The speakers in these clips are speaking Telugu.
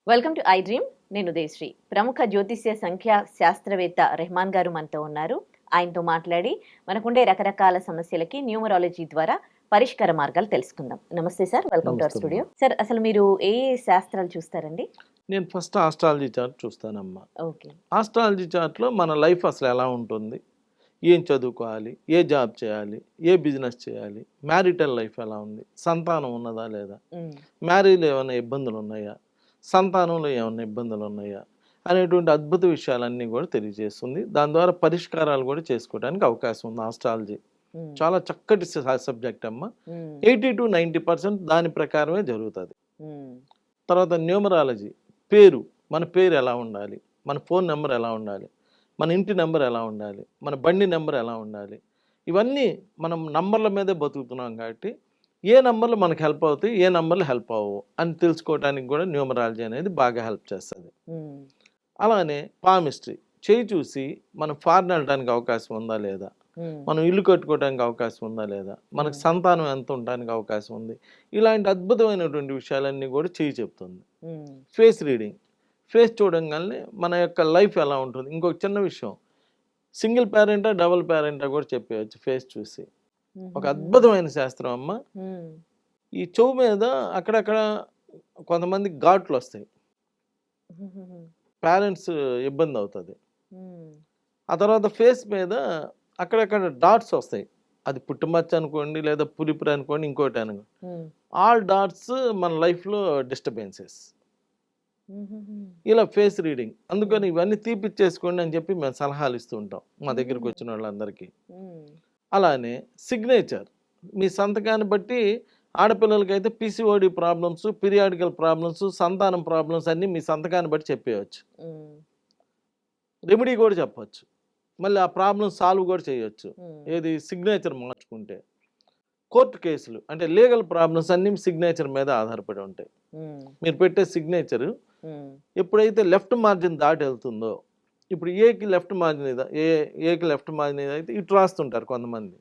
Welcome to I dream. నేను ఉదయశ్రీ. ప్రముఖ జ్యోతిష్య సంఖ్యా శాస్త్రవేత్త రెహమాన్ గారు మనతో ఉన్నారు. ఆయనతో మాట్లాడి మనకుండే రకరకాల సమస్యలకి న్యూమరాలజీ ద్వారా పరిష్కార మార్గాలు తెలుసుకుందాం. Namaste sir, welcome to our Namaste studio. అమ్మా. సార్, అసలు మీరు ఏ శాస్త్రాలు చూస్తారండి? నేను ఫస్ట్ ఆస్ట్రాలజీ చార్ట్ చూస్తానమ్మా. ఓకే. ఆస్ట్రాలజీ చార్ట్లో మన లైఫ్ అసలు ఎలా ఉంటుంది, ఏం చదువుకోవాలి, ఏ జాబ్ చేయాలి, ఏ బిజినెస్ చేయాలి, మ్యారిటల్ లైఫ్ ఎలా ఉంది, సంతానం ఉన్నదా లేదా, మ్యారేజ్లో ఏమైనా ఇబ్బందులు ఉన్నాయా, సంతానంలో ఏమైనా ఇబ్బందులు ఉన్నాయా అనేటువంటి అద్భుత విషయాలన్నీ కూడా తెలియజేస్తుంది. దాని ద్వారా పరిష్కారాలు కూడా చేసుకోవడానికి అవకాశం ఉంది. ఆస్ట్రాలజీ చాలా చక్కటి సబ్జెక్ట్ అమ్మ. 80-90% దాని ప్రకారమే జరుగుతుంది. తర్వాత న్యూమరాలజీ, పేరు, మన పేరు ఎలా ఉండాలి, మన ఫోన్ నెంబర్ ఎలా ఉండాలి, మన ఇంటి నెంబర్ ఎలా ఉండాలి, మన బండి నెంబర్ ఎలా ఉండాలి, ఇవన్నీ మనం నంబర్ల మీదే బతుకుతున్నాం కాబట్టి ఏ నంబర్లు మనకు హెల్ప్ అవుతాయి, ఏ నంబర్లు హెల్ప్ అవ్వవు అని తెలుసుకోవడానికి కూడా న్యూమరాలజీ అనేది బాగా హెల్ప్ చేస్తుంది. అలానే పామిస్ట్రీ, చేయి చూసి మనం ఫారెన్ వెళ్ళడానికి అవకాశం ఉందా లేదా, మనం ఇల్లు కట్టుకోవడానికి అవకాశం ఉందా లేదా, మనకు సంతానం ఎంత ఉండడానికి అవకాశం ఉంది, ఇలాంటి అద్భుతమైనటువంటి విషయాలన్నీ కూడా చేయి చెప్తుంది. ఫేస్ రీడింగ్, ఫేస్ చూడంగానే మన యొక్క లైఫ్ ఎలా ఉంటుంది. ఇంకొక చిన్న విషయం, సింగిల్ పేరెంటా డబుల్ పేరెంటా కూడా చెప్పేయచ్చు ఫేస్ చూసి. ఒక అద్భుతమైన శాస్త్రం అమ్మ. ఈ చెవు మీద అక్కడక్కడ కొంతమంది ఘాట్లు వస్తాయి, పేరెంట్స్ ఇబ్బంది అవుతుంది. ఆ తర్వాత ఫేస్ మీద అక్కడక్కడ డాట్స్ వస్తాయి, అది పుట్టుమచ్చ అనుకోండి లేదా పులిపురి అనుకోండి ఇంకోటి అనుకోండి. ఆల్ డాట్స్ మన లైఫ్లో డిస్టర్బెన్సెస్. ఇలా ఫేస్ రీడింగ్, అందుకని ఇవన్నీ తీపిచ్చేసుకోండి అని చెప్పి మేము సలహాలు ఇస్తూ ఉంటాం మా దగ్గరికి వచ్చిన వాళ్ళందరికీ. అలానే సిగ్నేచర్, మీ సంతకాన్ని బట్టి ఆడపిల్లలకైతే పిసిఓడి ప్రాబ్లమ్స్, పీరియాడికల్ ప్రాబ్లమ్స్, సంతానం ప్రాబ్లమ్స్ అన్నీ మీ సంతకాన్ని బట్టి చెప్పేయచ్చు. రెమెడీ కూడా చెప్పచ్చు, మళ్ళీ ఆ ప్రాబ్లం సాల్వ్ కూడా చేయొచ్చు. ఏది సిగ్నేచర్ మార్చుకుంటే. కోర్టు కేసులు అంటే లీగల్ ప్రాబ్లమ్స్ అన్నీ సిగ్నేచర్ మీద ఆధారపడి ఉంటాయి. మీరు పెట్టే సిగ్నేచరు ఎప్పుడైతే లెఫ్ట్ మార్జిన్ దాటి వెళ్తుందో, ఇప్పుడు ఏకి లెఫ్ట్ మార్జిన్ ఏకి లెఫ్ట్ మార్జిన్ అయితే ఇటు రాస్తుంటారు కొంతమంది.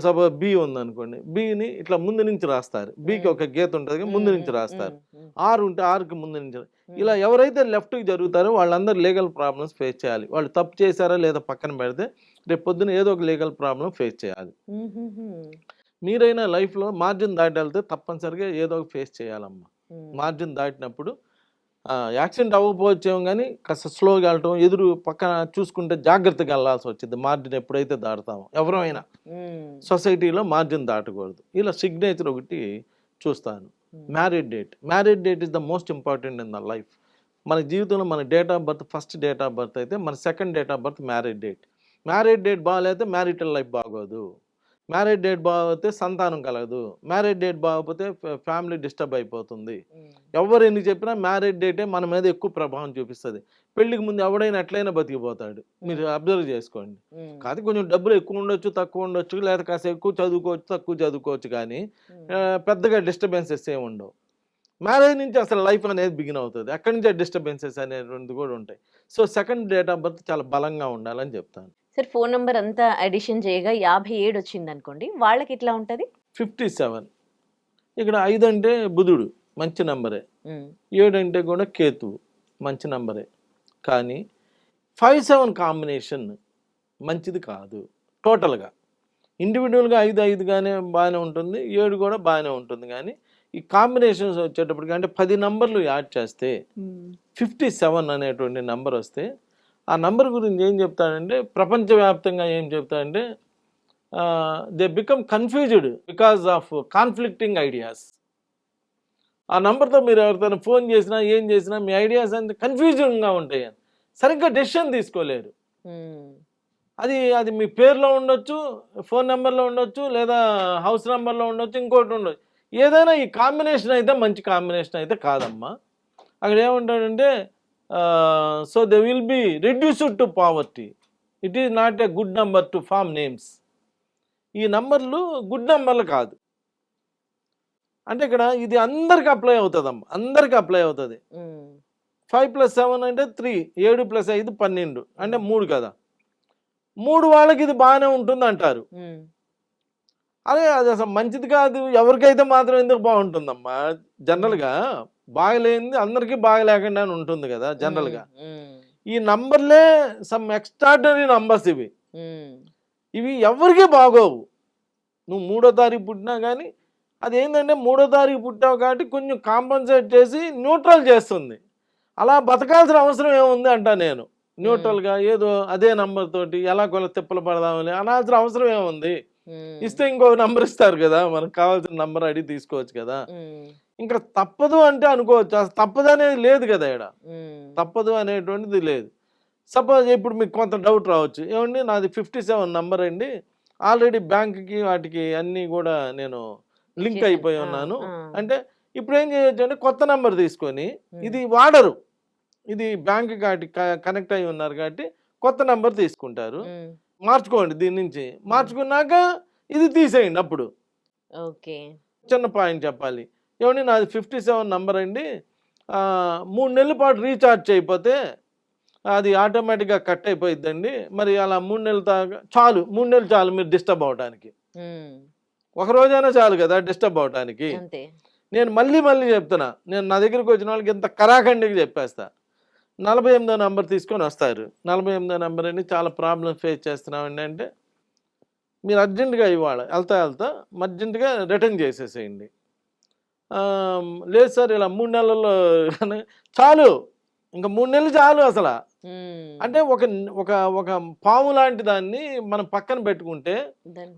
సపోజ్ బి ఉందనుకోండి, బిని ఇట్లా ముందు నుంచి రాస్తారు, బికి ఒక గీత ఉంటుంది ముందు నుంచి రాస్తారు. ఆర్ ఉంటే ఆర్కి ముందు నుంచి. ఇలా ఎవరైతే లెఫ్ట్కి జరుగుతారో వాళ్ళందరూ లీగల్ ప్రాబ్లమ్స్ ఫేస్ చేయాలి. వాళ్ళు తప్పు చేశారా లేదా పక్కన పెడితే రేపు పొద్దున ఏదో ఒక లీగల్ ప్రాబ్లం ఫేస్ చేయాలి. మీరైనా లైఫ్లో మార్జిన్ దాటి వెళ్తే తప్పనిసరిగా ఏదో ఒక ఫేస్ చేయాలమ్మా. మార్జిన్ దాటినప్పుడు యాక్సిడెంట్ అవ్వకపోవచ్చేమో కానీ కాస్త స్లోగా వెళ్ళటం, ఎదురు పక్కన చూసుకుంటే జాగ్రత్తగా వెళ్ళాల్సి వచ్చింది. మార్జిన్ ఎప్పుడైతే దాటుతామో ఎవరైనా సొసైటీలో మార్జిన్ దాటకూడదు. ఇలా సిగ్నేచర్ ఒకటి చూస్తాను. Married date is the most important in the life. మన జీవితంలో మన date of birth first date of birth అయితే మన second date of birth married date బాగాలేతే మ్యారిటల్ లైఫ్ బాగోదు. మ్యారేజ్ డేట్ బాగోతే సంతానం కలగదు. మ్యారేజ్ డేట్ బాగోపోతే ఫ్యామిలీ డిస్టర్బ్ అయిపోతుంది. ఎవరు ఎన్ని చెప్పినా మ్యారేజ్ డేటే మన మీద ఎక్కువ ప్రభావం చూపిస్తుంది. పెళ్లికి ముందు ఎవడైనా ఎట్లయినా బతికిపోతాడు, మీరు అబ్జర్వ్ చేసుకోండి. కాదు కొంచెం డబ్బులు ఎక్కువ ఉండొచ్చు, తక్కువ ఉండొచ్చు, లేదా కాస్త ఎక్కువ చదువుకోవచ్చు, తక్కువ చదువుకోవచ్చు, కానీ పెద్దగా డిస్టర్బెన్సెస్ ఏమి ఉండవు. మ్యారేజ్ నుంచి అసలు లైఫ్ అనేది బిగిన్ అవుతుంది. అక్కడి నుంచి డిస్టర్బెన్సెస్ అనేటువంటిది కూడా ఉంటాయి. So second date of birth చాలా బలంగా ఉండాలని చెప్తాను. సార్, ఫోన్ నంబర్ అంతా అడిషన్ చేయగా 57 వచ్చింది అనుకోండి, వాళ్ళకి ఎట్లా ఉంటది? 57. ఇక్కడ 5 అంటే బుధుడు, మంచి నంబరే. 7 అంటే కూడా కేతువు, మంచి నంబరే. కానీ 5-7 కాంబినేషన్ మంచిది కాదు. టోటల్గా ఇండివిజువల్గా 5-5గానే బాగానే ఉంటుంది, 7 కూడా బాగానే ఉంటుంది. కానీ ఈ కాంబినేషన్స్ వచ్చేటప్పటికి అంటే 10 నంబర్లు యాడ్ చేస్తే 57 అనేటువంటి నంబర్ వస్తే, ఆ నంబర్ గురించి ఏం చెప్తాడంటే, ప్రపంచవ్యాప్తంగా ఏం చెప్తాడంటే they become confused because of conflicting ideas. ఆ నంబర్తో మీరు ఎవరితో ఫోన్ చేసినా ఏం చేసినా మీ ఐడియాస్ అంత కన్ఫ్యూజింగ్గా ఉంటాయి, సరిగ్గా డెసిషన్ తీసుకోలేరు. అది మీ పేరులో ఉండొచ్చు, ఫోన్ నెంబర్లో ఉండొచ్చు, లేదా హౌస్ నెంబర్లో ఉండొచ్చు, ఇంకోటి ఉండొచ్చు. ఏదైనా ఈ కాంబినేషన్ అయితే మంచి కాంబినేషన్ అయితే కాదమ్మా. అక్కడ ఏమంటాడంటే, so they will be reduced to poverty. It is not a good number to form names. ఈ నంబర్లు గుడ్ నెంబర్లు కాదు. అంటే ఇక్కడ ఇది అందరికి అప్లై అవుతుందమ్మా, అందరికి అప్లై అవుతుంది. 5+7 అంటే 3, 7+5 12 అంటే 3 కదా. 3 వాళ్ళకి ఇది బాగానే ఉంటుంది అంటారు. అదే అది అసలు మంచిది కాదు. ఎవరికైతే మాత్రం ఎందుకు బాగుంటుందమ్మా? జనరల్గా బాగలేనిది అందరికీ బాగలేకుండా అని ఉంటుంది కదా జనరల్గా. ఈ నంబర్లే సమ్ ఎక్స్ట్రాడనరీ నంబర్స్ ఇవి. ఇవి ఎవరికీ బాగోవు. నువ్వు 3వ తారీఖు పుట్టినా కానీ అదేంటంటే 3వ తారీఖు పుట్టావు కాబట్టి కొంచెం కాంపన్సేట్ చేసి న్యూట్రల్ చేస్తుంది. అలా బతకాల్సిన అవసరం ఏముంది అంటా నేను. న్యూట్రల్గా ఏదో అదే నంబర్ తోటి ఎలా కొల తిప్పలు పడదామని అనాల్సిన అవసరం ఏముంది? ఇస్తే ఇంకో నంబర్ ఇస్తారు కదా, మనకు కావాల్సిన నంబర్ అడిగి తీసుకోవచ్చు కదా. ఇంకా తప్పదు అంటే అనుకోవచ్చు, అసలు తప్పదు అనేది లేదు కదా ఇక్కడ. తప్పదు అనేటువంటిది లేదు. సపోజ్ ఇప్పుడు మీకు కొంత డౌట్ రావచ్చు, ఏమండి నాది 57 నంబర్ అండి, ఆల్రెడీ బ్యాంక్కి వాటికి అన్నీ కూడా నేను లింక్ అయిపోయి ఉన్నాను అంటే ఇప్పుడు ఏం చేయొచ్చు అంటే కొత్త నంబర్ తీసుకొని, ఇది వాడరు, ఇది బ్యాంక్ వాటికి కనెక్ట్ అయి ఉన్నారు కాబట్టి కొత్త నంబర్ తీసుకుంటారు, మార్చుకోండి దీని నుంచి. మార్చుకున్నాక ఇది తీసేయండి. అప్పుడు ఓకే చిన్న పాయింట్ చెప్పాలి, ఏమండి నాది 57 నంబర్ అండి, 3 నెలల పాటు రీఛార్జ్ చేయకపోతే అది ఆటోమేటిక్గా కట్ అయిపోయిద్దండి, మరి అలా 3 నెలలు చాలు, 3 నెలలు చాలు మీరు డిస్టర్బ్ అవడానికి. ఒక రోజైనా చాలు కదా డిస్టర్బ్ అవడానికి. నేను మళ్ళీ చెప్తున్నా, నేను నా దగ్గరికి వచ్చిన వాళ్ళకి ఇంత కరాఖండికి చెప్పేస్తా, 48వ నంబర్ తీసుకొని వస్తారు. 48వ నంబర్ అండి చాలా ప్రాబ్లం ఫేస్ చేస్తున్నామండి అంటే మీరు అర్జెంటుగా ఇవాళ వెళ్తా అర్జెంటుగా రిటర్న్ చేసేసేయండి. లేదు సార్ ఇలా 3 నెలల్లో చాలు, ఇంకా 3 నెలలు చాలు అసలు. అంటే ఒక పాము లాంటి దాన్ని మనం పక్కన పెట్టుకుంటే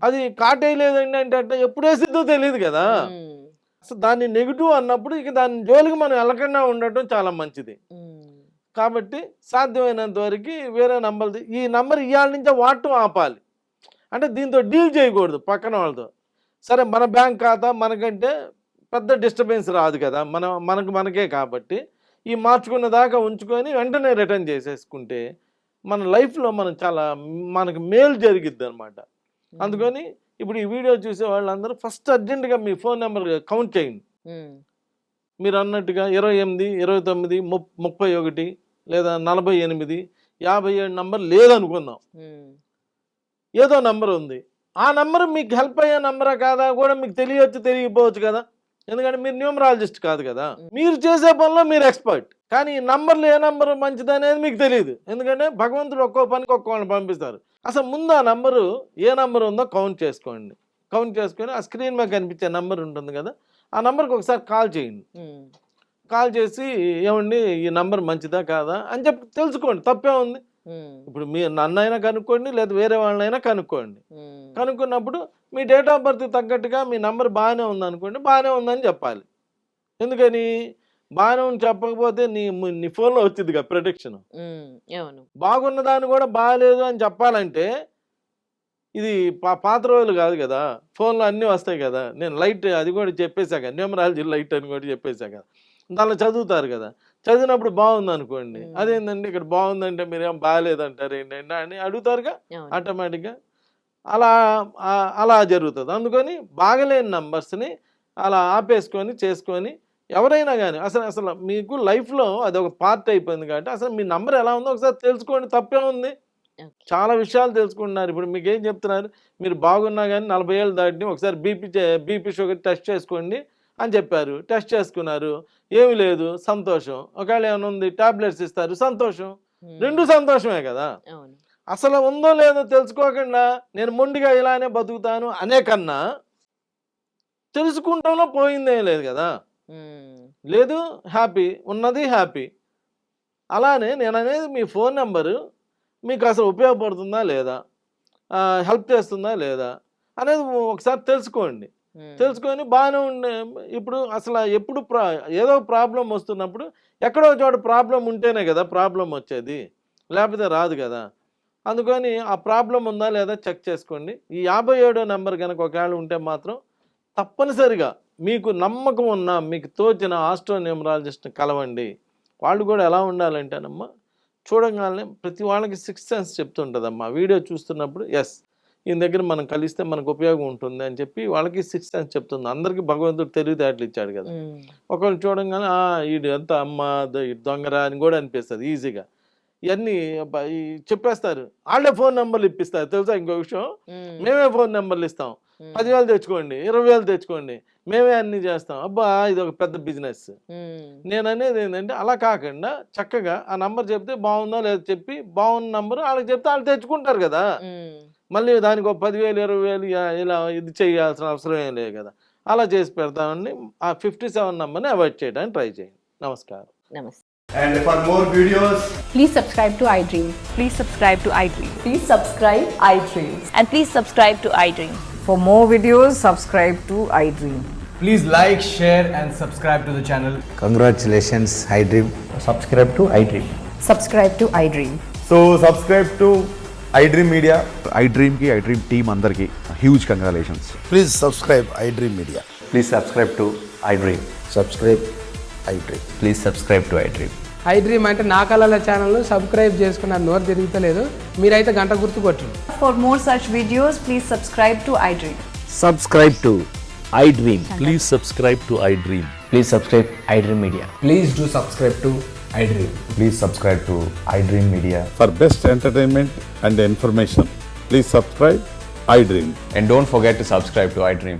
అది కాటేయలేదండి అంటే ఎప్పుడు వేసిద్దో తెలియదు కదా. అసలు దాన్ని నెగిటివ్ అన్నప్పుడు ఇక దాని జోలికి మనం వెళ్ళకుండా ఉండటం చాలా మంచిది. కాబట్టి సాధ్యమైనంత వరకు వేరే నంబర్, ఈ నంబర్ ఇవాళ నుంచే వాడటం ఆపాలి. అంటే దీంతో డీల్ చేయకూడదు పక్కన వాళ్ళతో. సరే మన బ్యాంక్ ఖాతా మనకంటే పెద్ద డిస్టర్బెన్స్ రాదు కదా, మనకే కాబట్టి ఈ మార్చుకున్న దాకా ఉంచుకొని వెంటనే రిటర్న్ చేసేసుకుంటే మన లైఫ్లో మనకు మేలు జరిగిద్ది అనమాట. అందుకని ఇప్పుడు ఈ వీడియో చూసే వాళ్ళందరూ ఫస్ట్ అర్జెంటుగా మీ ఫోన్ నెంబర్ కౌంట్ చేయండి. మీరు అన్నట్టుగా 28, 29, 31 లేదా 48, 57 నంబర్ లేదనుకుందాం, ఏదో నంబర్ ఉంది. ఆ నంబర్ మీకు హెల్ప్ అయ్యే నంబరా కాదా కూడా మీకు తెలియకపోవచ్చు కదా, ఎందుకంటే మీరు న్యూమరాలజిస్ట్ కాదు కదా. మీరు చేసే పనిలో మీరు ఎక్స్పర్ట్, కానీ ఈ నంబర్లు ఏ నంబర్ మంచిది అనేది మీకు తెలియదు, ఎందుకంటే భగవంతుడు ఒక్కో పనికి ఒక్కోళ్ళని పంపిస్తారు. అసలు ముందు ఆ నంబరు ఏ నంబర్ ఉందో కౌంట్ చేసుకోండి. కౌంట్ చేసుకొని ఆ స్క్రీన్ మీద కనిపించే నంబర్ ఉంటుంది కదా, ఆ నంబర్కి ఒకసారి కాల్ చేయండి. కాల్ చేసి ఏమండి ఈ నంబర్ మంచిదా కాదా అని చెప్పి తెలుసుకోండి, తప్పే ఉంది. ఇప్పుడు మీరు నన్నైనా కనుక్కోండి, లేదా వేరే వాళ్ళనైనా కనుక్కోండి. కనుక్కున్నప్పుడు మీ డేట్ ఆఫ్ బర్త్ తగ్గట్టుగా మీ నంబర్ బాగానే ఉందనుకోండి, బాగానే ఉందని చెప్పాలి. ఎందుకని బాగానే ఉంది చెప్పకపోతే నీ ఫోన్లో వచ్చింది కదా ప్రెడిక్షన్. బాగున్న దాన్ని కూడా బాగాలేదు అని చెప్పాలంటే ఇది పాత రోజులు కాదు కదా, ఫోన్లో అన్నీ వస్తాయి కదా. నేను లైట్ అది కూడా చెప్పేశాక, న్యూమరాలజీ లైట్ అని కూడా చెప్పేశాక దానిలో చదువుతారు కదా. చదివినప్పుడు బాగుంది అనుకోండి, అదేంటండి ఇక్కడ బాగుందంటే మీరేం బాగాలేదంటారు ఏంటంటే అని అడుగుతారుగా ఆటోమేటిక్గా. అలా జరుగుతుంది. అందుకని బాగలేని నంబర్స్ని అలా ఆపేసుకొని చేసుకొని ఎవరైనా కానీ అసలు మీకు లైఫ్లో అది ఒక పార్ట్ అయిపోయింది కాబట్టి అసలు మీ నంబర్ ఎలా ఉందో ఒకసారి తెలుసుకోండి, తప్పే ఉంది. చాలా విషయాలు తెలుసుకుంటున్నారు. ఇప్పుడు మీకు ఏం చెప్తున్నారు, మీరు బాగున్నా కానీ 40 ఏళ్ళు దాటిని ఒకసారి బీపీ షుగర్ టెస్ట్ చేసుకోండి అని చెప్పారు. టెస్ట్ చేసుకున్నారు, ఏమి లేదు, సంతోషం. ఒకవేళ ఏమైనా ఉంది టాబ్లెట్స్ ఇస్తారు, సంతోషం. రెండు సంతోషమే కదా. అసలు ఉందో లేదో తెలుసుకోకుండా నేను మొండిగా ఇలానే బతుకుతాను అనే కన్నా తెలుసుకుంటాంలో పోయిందేం లేదు కదా. లేదు, హ్యాపీ, ఉన్నది హ్యాపీ. అలానే నేను అనేది మీ ఫోన్ నెంబరు మీకు అసలు ఉపయోగపడుతుందా లేదా, హెల్ప్ చేస్తుందా లేదా అనేది ఒకసారి తెలుసుకోండి. తెలుసుకొని బాగానే ఉండే, ఇప్పుడు అసలు ఎప్పుడు ఏదో ప్రాబ్లం వస్తున్నప్పుడు ఎక్కడో చోట ప్రాబ్లం ఉంటేనే కదా ప్రాబ్లం వచ్చేది, లేకపోతే రాదు కదా. అందుకని ఆ ప్రాబ్లం ఉందా లేదా చెక్ చేసుకోండి. ఈ 57వ నెంబర్ కనుక ఒకవేళ ఉంటే మాత్రం తప్పనిసరిగా మీకు నమ్మకం ఉన్న, మీకు తోచిన ఆస్ట్రోన్యూమరాలజిస్ట్ని కలవండి. వాళ్ళు కూడా ఎలా ఉండాలంటేనమ్మా, చూడగానే ప్రతి వాళ్ళకి 6th సెన్స్ చెప్తుంటుందమ్మా. వీడియో చూస్తున్నప్పుడు ఎస్ ఈయన దగ్గర మనం కలిస్తే మనకు ఉపయోగం ఉంటుంది అని చెప్పి వాళ్ళకి 6th సెన్స్ చెప్తుంది. అందరికీ భగవంతుడు తెలివితేటలు ఇచ్చాడు కదా. ఒకళ్ళు చూడంగానే వీడు ఎంత అమ్మ దొంగరా అని కూడా అనిపిస్తుంది ఈజీగా. ఇవన్నీ చెప్పేస్తారు. వాళ్ళే ఫోన్ నెంబర్లు ఇప్పిస్తారు తెలుసా. ఇంకో విషయం, మేమే ఫోన్ నెంబర్లు ఇస్తాం. 10,000 తెచ్చుకోండి, 20,000 తెచ్చుకోండి, మేమే అన్ని చేస్తాం. అబ్బా ఇది ఒక పెద్ద బిజినెస్. నేను అనేది ఏంటంటే అలా కాకుండా చక్కగా ఆ నంబర్ చెప్తే బాగుందో లేదో చెప్పి బాగున్న నంబర్ వాళ్ళకి చెప్తే వాళ్ళు తెచ్చుకుంటారు కదా. మళ్ళీ దానికి ఒక 10,000 20,000 ఇలా ఇది చేయాల్సిన అవసరం ఏం లేదు కదా. అలా చేసి పెడతామని ఆ 57 నంబర్ని అవాయిడ్ చేయడానికి ట్రై చేయండి. నమస్కారం. నమస్తే. And for more videos, Please subscribe to iDream. Please subscribe to iDream. Please subscribe iDream. And please subscribe to iDream. For more videos, subscribe to iDream. please like, share, and subscribe to the channel. Congratulations, iDream. Subscribe to iDream. Subscribe to iDream. So subscribe to iDream Media. iDream ki iDream team andarki huge congratulations. Please subscribe iDream Media. Please subscribe to iDream. Subscribe iDream. Please subscribe to iDream. iDream అంటే నా కళల ఛానల్ సబ్స్క్రైబ్ చేసుకున్న నోరు తిరుగుతలేదు, మీరైతే గంట గుర్తు కొట్టండి. For more such videos, please subscribe to iDream. Subscribe to iDream. Please subscribe to iDream. Please subscribe iDream Media. Please do subscribe to iDream. Please subscribe to iDream Media. For best entertainment and information, please subscribe iDream. And don't forget to subscribe to iDream.